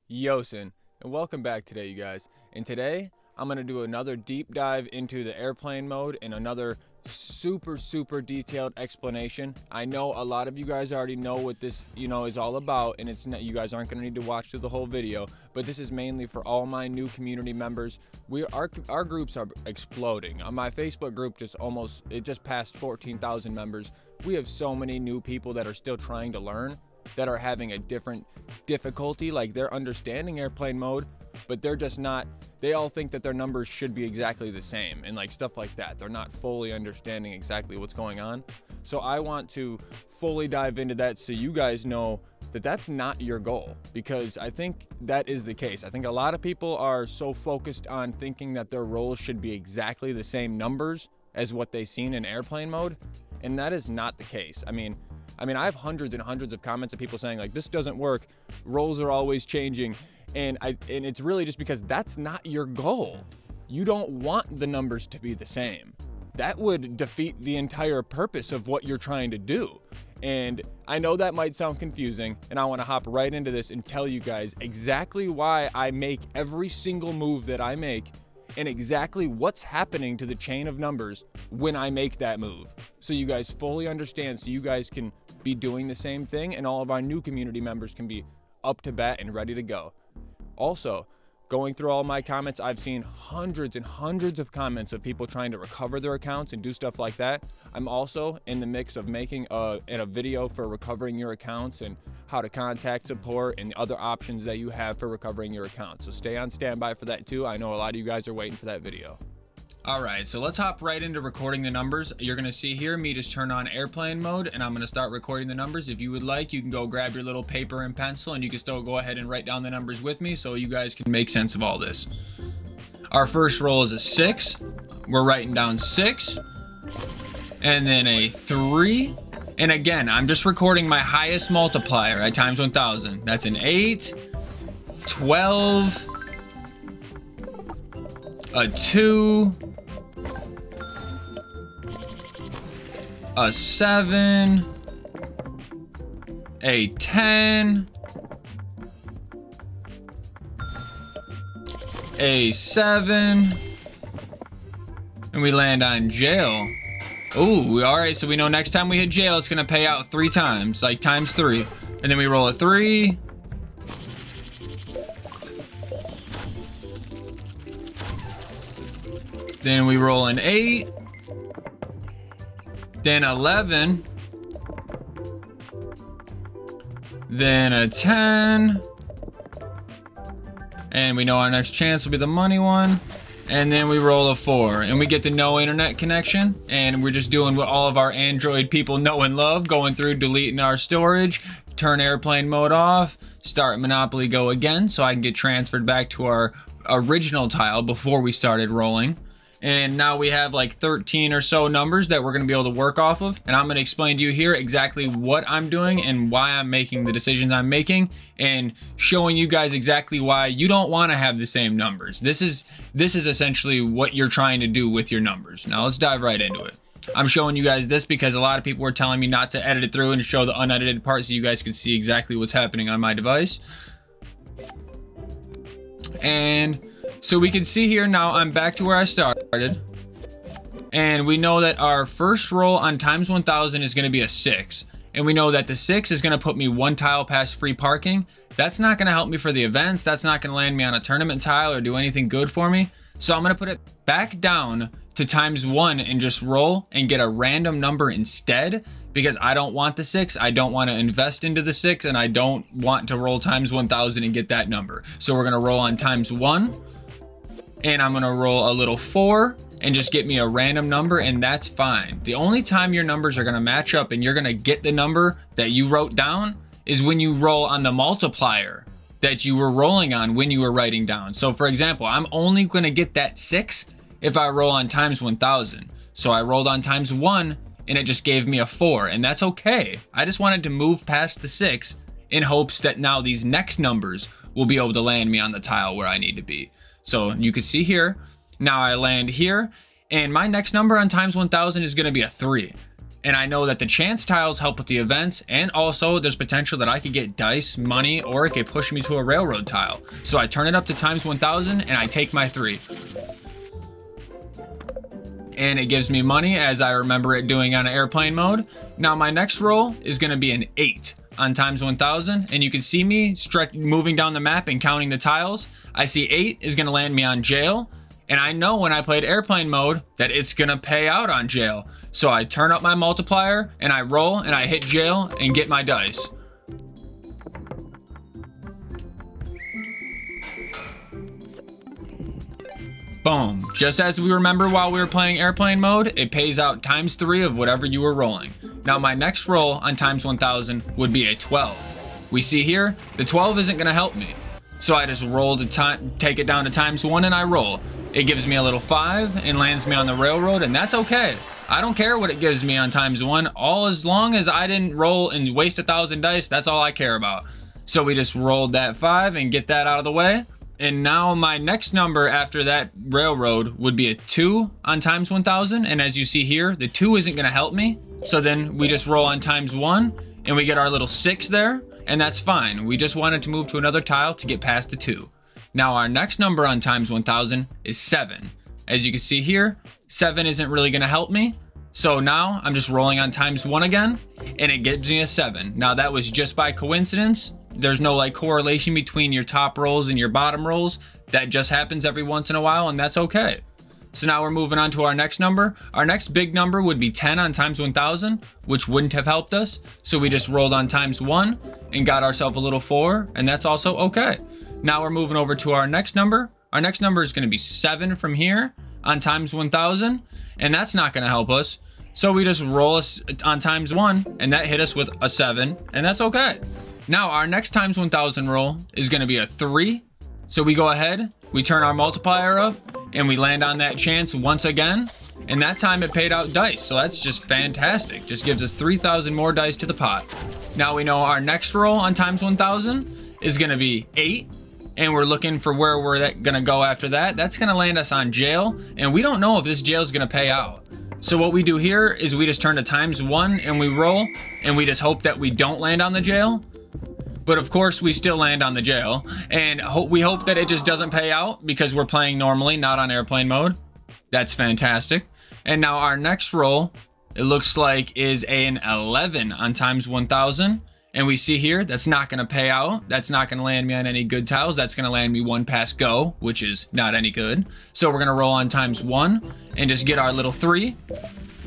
Yooosin, and welcome back today, you guys. And today I'm going to do another deep dive into the airplane mode and another super detailed explanation. I know a lot of you guys already know what this is all about, and it's not, you guys aren't going to need to watch through the whole video, but this is mainly for all my new community members. Our groups are exploding. On my Facebook group, just passed 14,000 members. We have so many new people that are still trying to learn, that are having a different difficulty, like they're understanding airplane mode, but they're just not, they all think that their numbers should be exactly the same and like stuff like that. They're not fully understanding exactly what's going on. So I want to fully dive into that so you guys know that that's not your goal, because I think that is the case. I think a lot of people are so focused on thinking that their roles should be exactly the same numbers as what they've seen in airplane mode, and that is not the case. I mean, I have hundreds and hundreds of comments of people saying like, this doesn't work, roles are always changing, and it's really just because that's not your goal. You don't want the numbers to be the same. That would defeat the entire purpose of what you're trying to do. And I know that might sound confusing, and I want to hop right into this and tell you guys exactly why I make every single move that I make, and exactly what's happening to the chain of numbers when I make that move, so you guys fully understand, so you guys can be doing the same thing, and all of our new community members can be up to bat and ready to go. Also, going through all my comments, I've seen hundreds and hundreds of comments of people trying to recover their accounts and do stuff like that. I'm also in the mix of making a video for recovering your accounts and how to contact support and other options that you have for recovering your accounts. So stay on standby for that too. I know a lot of you guys are waiting for that video. All right, so let's hop right into recording the numbers. You're gonna see here me just turn on airplane mode, and I'm gonna start recording the numbers. If you would like, you can go grab your little paper and pencil, and you can still go ahead and write down the numbers with me so you guys can make sense of all this. Our first roll is a 6. We're writing down 6, and then a 3. And again, I'm just recording my highest multiplier at times 1,000. That's an 8, 12, a 2, a 7, a 10, a 7, and we land on jail. Oh, all right, so we know next time we hit jail, it's gonna pay out 3 times, like times 3. And then we roll a 3. Then we roll an 8. Then 11. Then a 10. And we know our next chance will be the money one. And then we roll a 4, and we get the no internet connection, and we're just doing what all of our Android people know and love, going through, deleting our storage, turn airplane mode off, start Monopoly Go again so I can get transferred back to our original tile before we started rolling. And now we have like 13 or so numbers that we're going to be able to work off of, and I'm going to explain to you here exactly what I'm doing and why I'm making the decisions I'm making, and showing you guys exactly why you don't want to have the same numbers. This is essentially what you're trying to do with your numbers. Now let's dive right into it. I'm showing you guys this because a lot of people were telling me not to edit it through and show the unedited part so you guys can see exactly what's happening on my device. And so we can see here now I'm back to where I started, and we know that our first roll on times 1,000 is going to be a 6, and we know that the 6 is going to put me 1 tile past free parking. That's not going to help me for the events. That's not going to land me on a tournament tile or do anything good for me. So I'm going to put it back down to times 1 and just roll and get a random number instead, because I don't want the 6. I don't want to invest into the 6, and I don't want to roll times 1,000 and get that number. So we're going to roll on times 1. And I'm gonna roll a little 4 and just get me a random number, and that's fine. The only time your numbers are gonna match up and you're gonna get the number that you wrote down is when you roll on the multiplier that you were rolling on when you were writing down. So for example, I'm only gonna get that 6 if I roll on times 1,000. So I rolled on times 1 and it just gave me a 4, and that's okay. I just wanted to move past the 6 in hopes that now these next numbers will be able to land me on the tile where I need to be. So you can see here, now I land here, and my next number on times 1,000 is going to be a 3. And I know that the chance tiles help with the events, and also there's potential that I could get dice, money, or it could push me to a railroad tile. So I turn it up to times 1000 and I take my 3. And it gives me money as I remember it doing on airplane mode. Now my next roll is gonna be an 8 on times 1000, and you can see me moving down the map and counting the tiles. I see 8 is gonna land me on jail. And I know when I played airplane mode that it's gonna pay out on jail. So I turn up my multiplier and I roll and I hit jail and get my dice. Boom. Just as we remember while we were playing airplane mode, it pays out times 3 of whatever you were rolling. Now my next roll on times 1000 would be a 12. We see here, the 12 isn't gonna help me. So I just roll to take it down to times 1 and I roll. It gives me a little 5 and lands me on the railroad, and that's okay. I don't care what it gives me on times 1, all as long as I didn't roll and waste 1000 dice, that's all I care about. So we just rolled that 5 and get that out of the way. And now my next number after that railroad would be a 2 on times 1000. And as you see here, the 2 isn't gonna help me. So then we just roll on times 1 and we get our little 6 there, and that's fine. We just wanted to move to another tile to get past the 2. Now our next number on times 1000 is 7. As you can see here, 7 isn't really gonna help me. So now I'm just rolling on times 1 again, and it gives me a 7. Now that was just by coincidence. There's no like correlation between your top rolls and your bottom rolls. That just happens every once in a while, and that's okay. So now we're moving on to our next number. Our next big number would be 10 on times 1000, which wouldn't have helped us. So we just rolled on times 1 and got ourselves a little 4, and that's also okay. Now we're moving over to our next number. Our next number is gonna be 7 from here on times 1000, and that's not gonna help us. So we just roll us on times 1, and that hit us with a 7, and that's okay. Now our next times 1000 roll is gonna be a 3. So we go ahead, we turn our multiplier up, and we land on that chance once again, and that time it paid out dice. So that's just fantastic. Just gives us 3000 more dice to the pot. Now we know our next roll on times 1000 is gonna be 8. And we're looking for where we're gonna go after that. That's gonna land us on jail, and we don't know if this jail is gonna pay out. So what we do here is we just turn to times 1 and we roll, and we just hope that we don't land on the jail. But of course we still land on the jail, and we hope that it just doesn't pay out because we're playing normally, not on airplane mode. That's fantastic. And now our next roll, it looks like is an 11 on times 1000. And we see here, that's not gonna pay out. That's not gonna land me on any good tiles. That's gonna land me 1 past go, which is not any good. So we're gonna roll on times 1 and just get our little 3.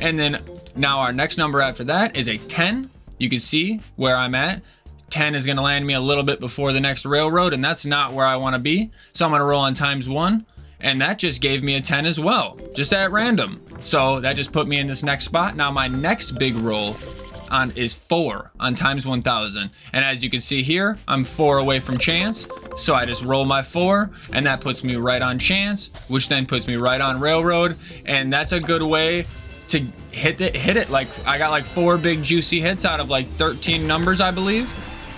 And then now our next number after that is a 10. You can see where I'm at. 10 is gonna land me a little bit before the next railroad, and that's not where I wanna be. So I'm gonna roll on times 1, and that just gave me a 10 as well, just at random. So that just put me in this next spot. Now my next big roll is 4 on times 1000, and as you can see here, I'm 4 away from chance. So I just roll my 4, and that puts me right on chance, which then puts me right on railroad. And that's a good way to hit it. Like I got like 4 big juicy hits out of like 13 numbers, I believe.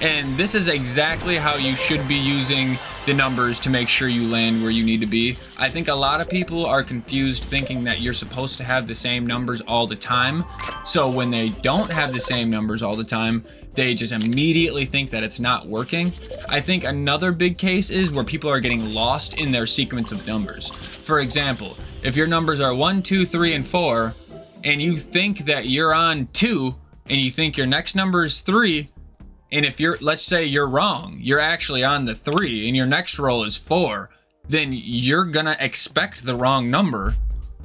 And this is exactly how you should be using the numbers to make sure you land where you need to be. I think a lot of people are confused thinking that you're supposed to have the same numbers all the time. So when they don't have the same numbers all the time, they just immediately think that it's not working. I think another big case is where people are getting lost in their sequence of numbers. For example, if your numbers are 1, 2, 3, and 4, and you think that you're on 2, and you think your next number is 3, and if let's say you're wrong, you're actually on the 3 and your next roll is 4, then you're gonna expect the wrong number,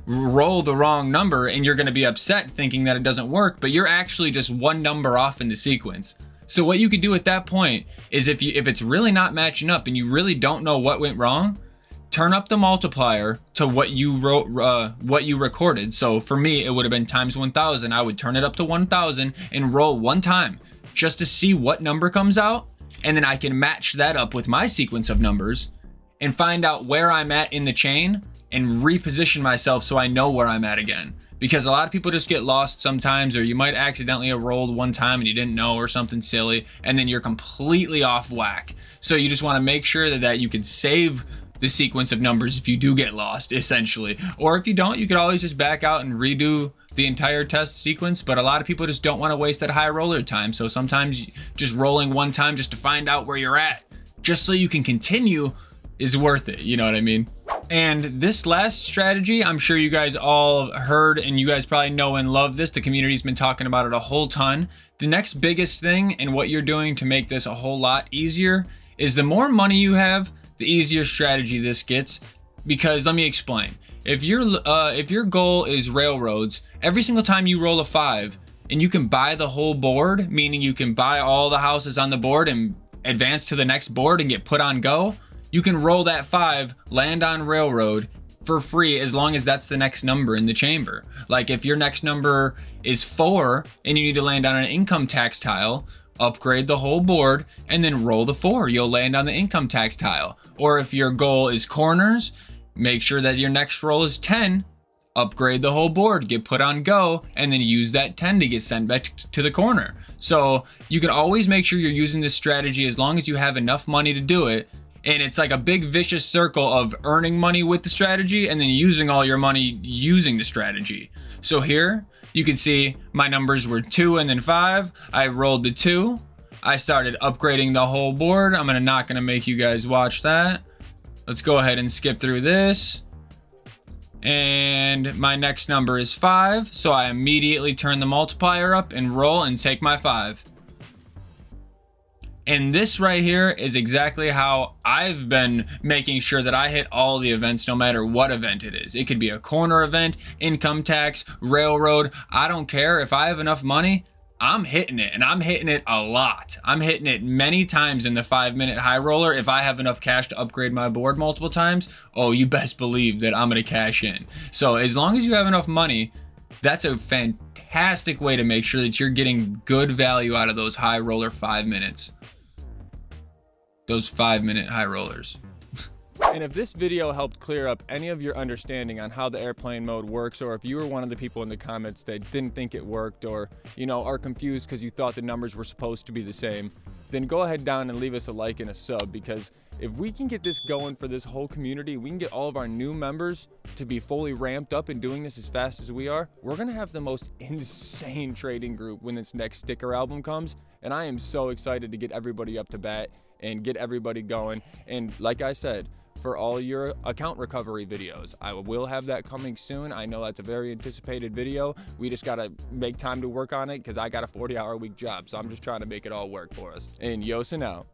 roll the wrong number, and you're gonna be upset thinking that it doesn't work, but you're actually just 1 number off in the sequence. So what you could do at that point is if it's really not matching up and you really don't know what went wrong, turn up the multiplier to what you wrote, what you recorded. So for me, it would have been times 1000. I would turn it up to 1000 and roll 1 time, just to see what number comes out, and then I can match that up with my sequence of numbers and find out where I'm at in the chain and reposition myself so I know where I'm at again. Because a lot of people just get lost sometimes, or you might accidentally have rolled 1 time and you didn't know, or something silly, and then you're completely off whack. So you just want to make sure that you can save the sequence of numbers if you do get lost, essentially. Or if you don't, you could always just back out and redo the entire test sequence, but a lot of people just don't want to waste that high roller time. So sometimes just rolling one time just to find out where you're at, just so you can continue, is worth it. You know what I mean? And this last strategy, I'm sure you guys all heard, and you guys probably know and love this. The community's been talking about it a whole ton. The next biggest thing, and what you're doing to make this a whole lot easier, is the more money you have, the easier strategy this gets. Because let me explain. If your goal is railroads, every single time you roll a 5 and you can buy the whole board, meaning you can buy all the houses on the board and advance to the next board and get put on go, you can roll that 5, land on railroad for free, as long as that's the next number in the chamber. Like if your next number is 4 and you need to land on an income tax tile, upgrade the whole board and then roll the 4. You'll land on the income tax tile. Or if your goal is corners, make sure that your next roll is 10, upgrade the whole board, get put on go, and then use that 10 to get sent back to the corner. So you can always make sure you're using this strategy as long as you have enough money to do it. And it's like a big vicious circle of earning money with the strategy and then using all your money using the strategy. So here you can see my numbers were 2 and then 5. I rolled the 2. I started upgrading the whole board. I'm not gonna make you guys watch that. Let's go ahead and skip through this. And my next number is 5. So I immediately turn the multiplier up and roll and take my 5. And this right here is exactly how I've been making sure that I hit all the events, no matter what event it is. It could be a corner event, income tax, railroad. I don't care. If I have enough money, I'm hitting it, and I'm hitting it a lot. I'm hitting it many times in the 5-minute high roller. If I have enough cash to upgrade my board multiple times, oh, you best believe that I'm gonna cash in. So as long as you have enough money, that's a fantastic way to make sure that you're getting good value out of those high roller 5 minutes. Those 5-minute high rollers. And if this video helped clear up any of your understanding on how the airplane mode works, or if you were one of the people in the comments that didn't think it worked, or are confused because you thought the numbers were supposed to be the same, then go ahead down and leave us a like and a sub, because if we can get this going for this whole community, we can get all of our new members to be fully ramped up and doing this as fast as we are, we're gonna have the most insane trading group when this next sticker album comes. And I am so excited to get everybody up to bat and get everybody going. And like I said, for all your account recovery videos, I will have that coming soon. I know that's a very anticipated video. We just gotta make time to work on it because I got a 40-hour-a-week job, so I'm just trying to make it all work for us. And Yooosin out.